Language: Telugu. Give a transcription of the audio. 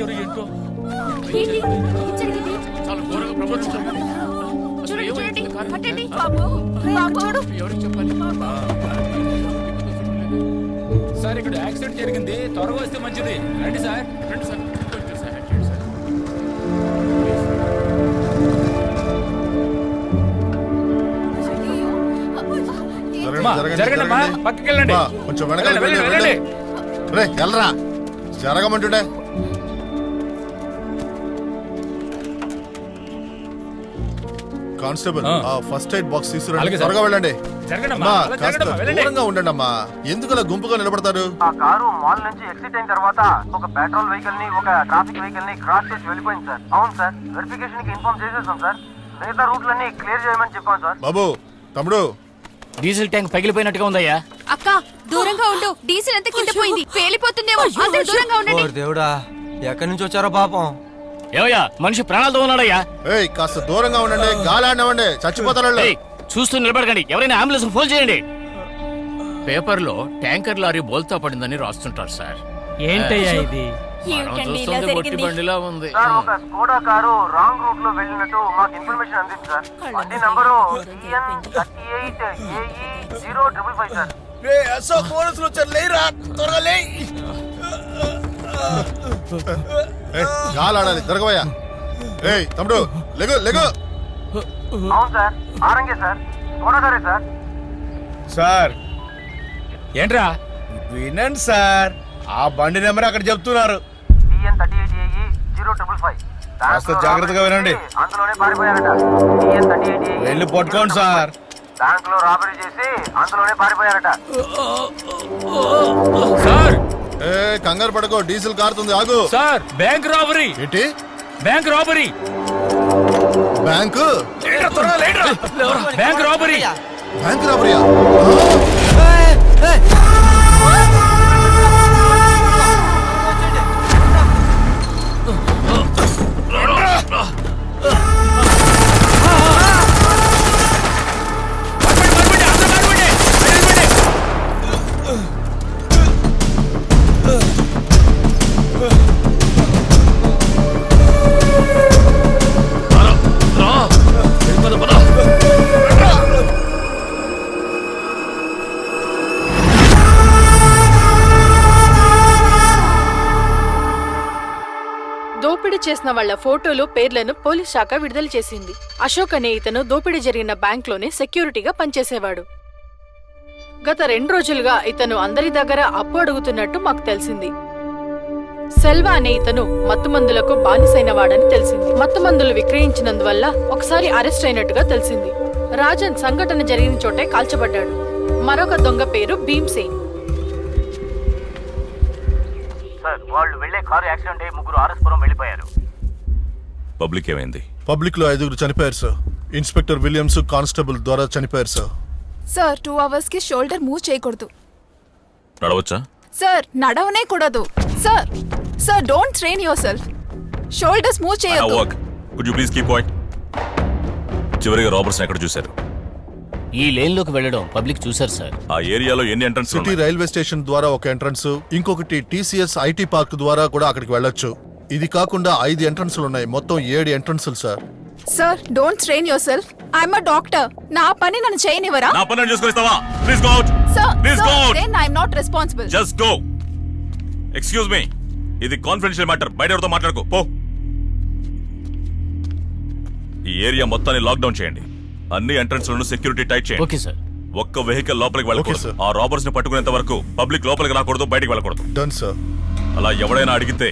వెళ్ళిపోయారు ఏంటో. ఏంటి? ఏం జరిగింది? చాలా ఘోరంగా ప్రమాదం. చూడండి చూడండి పట్టండి బాబు బాబు చూడు. ఎవరికి చెప్పాలి? సార్ ఇక్కడ యాక్సిడెంట్ జరిగింది, త్వరగా వస్తే మంచిది. రండి సార్. రండి సార్, కొంచెం సహాయం చేయండి సార్. అమ్మా, జరగండి అమ్మా, పక్కకి వెళ్ళండి. కొంచెం వెనకాల వెళ్ళండి, వెళ్ళండి. రే వెళ్ళరా, జరగమంటుండే. కానిస్టేబుల్ ఆ ఫస్ట్ ఎయిడ్ బాక్స్ తీసుకురండి, అలాగే సార్. త్వరగా వెళ్ళండి. జరగండి అమ్మా, అమ్మా, అలా కాస్త జరగండి అమ్మా, వెళ్ళండి. దూరంగా ఉండండి అమ్మా. ఎందుకు గుంపుగా నిలబడతారు? ఆ కారు మాల్ నుంచి ఎగ్జిట్ అయిన తర్వాత ఒక పెట్రోల్ వెహికల్ ని ఒక ట్రాఫిక్ వెహికల్ ని క్రాస్ చేసి వెళ్ళిపోయింది సార్. అవును సార్, వెరిఫికేషన్ కి ఇన్ఫార్మ్ చేసేసాం సార్. మిగతా రూట్లన్నీ క్లియర్ చేయమని చెప్పాం సార్. బాబు, తమ్ముడు, డీజిల్ ట్యాంక్ పగిలిపోయినట్టుగా ఉందయ్యా. అక్క దూరంగా ఉండు, డీజిల్ అంతా కింద పోయింది, పేలిపోతుందేమో. అందరూ దూరంగా ఉండండి. ఓ దేవుడా, ఎక్కడి నుంచి వచ్చారో పాపం. ఏవయ్యా, మనిషి ప్రాణాలతో ఉన్నాడయ్యా. ఏయ్ కాస్త దూరంగా ఉండండి, గాలి ఆడినవ్వండి, చచ్చిపోతారు. ఏయ్, చూస్తూ నిలబడకండి, ఎవరైనా అంబులెన్స్ ఫోన్ చేయండి. పేపర్లో ట్యాంకర్ లారీ బోల్తా పడిందని రాస్తుంటారు సార్. ఏంటయ్యా ఇది? మనం ఏమిటండి ఇలా చూస్తుంది ఒట్టి జరిగింది? బండిలా ఉంది. సార్ ఒక స్కోడా కారు రాంగ్ రూట్ లో వెళ్ళినట్టు మాకు ఇన్ఫర్మేషన్ అందింది సార్. బండి నంబరు EN38AE055 సార్. గాలి ఆడాలి, జరగవయ్యా. ఏయ్ తమ్ముడు, లెగు లెగు. అవును సార్, ఆరంగే సార్, స్కోడా కారే సార్. సార్ ఏంట్రా? వినండి సార్, ఆ బండి నెంబర్ అక్కడ చెప్తున్నారు. EN38AE055. కాస్త జాగ్రత్తగా వినండి. అందులోనే పారిపోయారట. EN38AE వెళ్ళి పట్టుకోండి సార్. బ్యాంక్ లో రాబరీ చేసి అందులోనే పారిపోయారట. సార్ ఏ కంగారు పడకో, డీజిల్ కారుతుంది, ఆగు. Sir, bank robbery. ఏంటి bank robbery. Bank? Bank robbery. Bank రాబరీయా? దోపిడీ చేసిన వాళ్ల ఫోటోలు, పేర్లను పోలీస్ శాఖ విడుదల చేసింది. అశోక్ అనే ఇతను దోపిడీ జరిగిన బ్యాంక్లోనే సెక్యూరిటీగా పనిచేసేవాడు. గత 2 రోజులుగా ఇతను అందరి దగ్గర అప్పు అడుగుతున్నట్టు మాకు తెలిసింది. సెల్వా అనే ఇతను మత్తుమందులకు బానిసైనవాడని తెలిసింది. మత్తుమందులు విక్రయించినందువల్ల ఒకసారి అరెస్ట్ అయినట్టుగా తెలిసింది. రాజన్ సంఘటన జరిగిన చోటే కాల్చబడ్డాడు. మరొక దొంగ పేరు భీమ్సేన్. సార్, వాళ్ళు వెళ్లే కారు యాక్సిడెంట్ అయ్యి 3 ఆర్ఎస్పురం వెళ్ళిపోయారు. పబ్లిక్ ఏమైంది? పబ్లిక్ లో 5 చనిపోయారు సార్. ఇన్స్పెక్టర్ విలియమ్స్, కానిస్టేబుల్ ద్వారా చనిపోయారు సార్. సార్ 2 hours కి షోల్డర్ మూవ్ చేయకూడదు. నడవచ్చా? సార్ నడవనే కూడదు. Sir sir don't train yourself. Shoulders move చేయొద్దు. Could you please keep quiet? చివరిగా రాబర్స్ ఎక్కడ చూశారు? ఈ లేన్ లోకి వెళ్ళడం పబ్లిక్ చూశారు సార్. ఆ ఏరియాలో ఎన్ని ఎంట్రన్స్ సిటీ రైల్వే స్టేషన్ ద్వారా ఒక ఎంట్రన్స్, ఇంకొకటి TCS IT పార్క్ ద్వారా కూడా అక్కడికి వెళ్ళొచ్చు. ఇది కాకుండా 5 ఎంట్రన్స్లు ఉన్నాయి, మొత్తం 7 ఎంట్రన్స్లు sir. Sir don't train yourself. I'm a doctor. నా పని నన్ను చేయనివరా? నా పని చూసుకొస్తావా? Please go out. Sir please go out. Then I'm not responsible. Just go. Excuse me, ఇది కాన్ఫిడెన్షియల్ మ్యాటర్, బయట ఎవరితో మాట్లాడుకో పో. ఈ ఏరియా మొత్తాన్ని లాక్డౌన్ చేయండి. అన్ని ఎంట్రన్స్లను సెక్యూరిటీ టైట్ చేయండి. Okay sir. ఒక్క వెహికల్ లోపలికి వెళ్ళకూడదు. Okay, sir. ఆ రాబర్స్ ని పట్టుకునేంత వరకు పబ్లిక్ లోపలికి రాకూడదు, బయటికి వెళ్ళకూడదు. Done sir. అలా ఎవడైనా అడిగితే